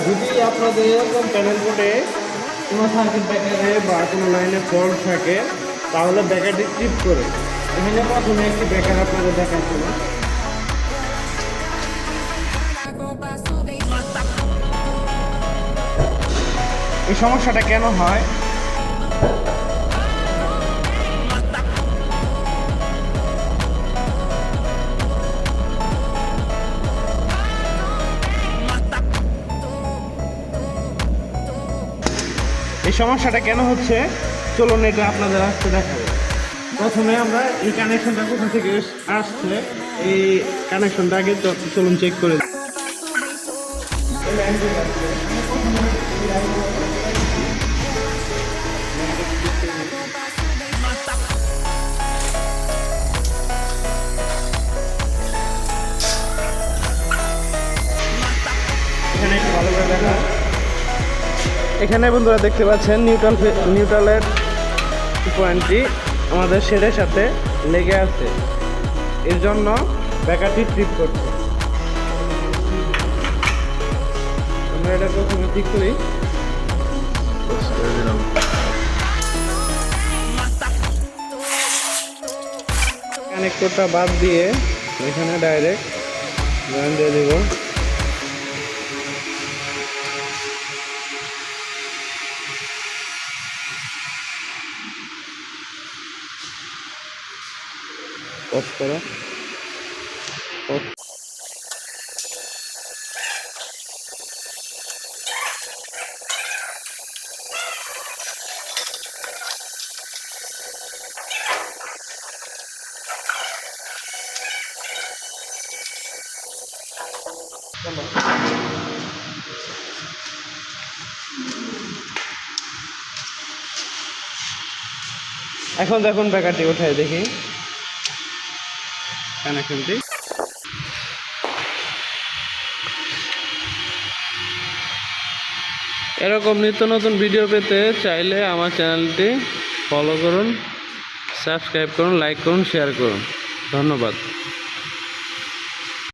যদি আপনাদের এরকম প্যানেল বোর্ডে কোনো সার্কিট ব্রেকারে বা কোনো লাইনে ফল্ট থাকে তাহলে ব্রেকারটি ট্রিপ করে এখানে প্রথমে একটি ব্রেকার আপনাদের দেখাচ্ছিল। এই সমস্যাটা কেন হয়? এই সমস্যাটা কেন হচ্ছে চলুন এটা আপনাদের আসতে দেখাবো। প্রথমে আমরা এই কানেকশনটা কোথা থেকে আসছে এই কানেকশনটা আগে চলুন চেক করে দিই। এখানে একটু ভালো করে দেখা, এখানে বন্ধুরা দেখতে পাচ্ছেন নিউট্রালের পয়েন্টটি আমাদের শেডের সাথে লেগে আছে, এর জন্য ব্রেকারটি ট্রিপ করছে। আমরা এটা প্রথমে ঠিক করি, কানেক্টরটা বাদ দিয়ে এখানে ডাইরেক্ট জয়েন দিয়ে দেব। অফ করো, অফ। এখন দেখুন ব্রেকারটি উঠায় দেখি কানেকশনটি। এরকম নিত্য নতুন ভিডিও পেতে চাইলে আমার চ্যানেলটি ফলো করুন, সাবস্ক্রাইব করুন, লাইক করুন, শেয়ার করুন। ধন্যবাদ।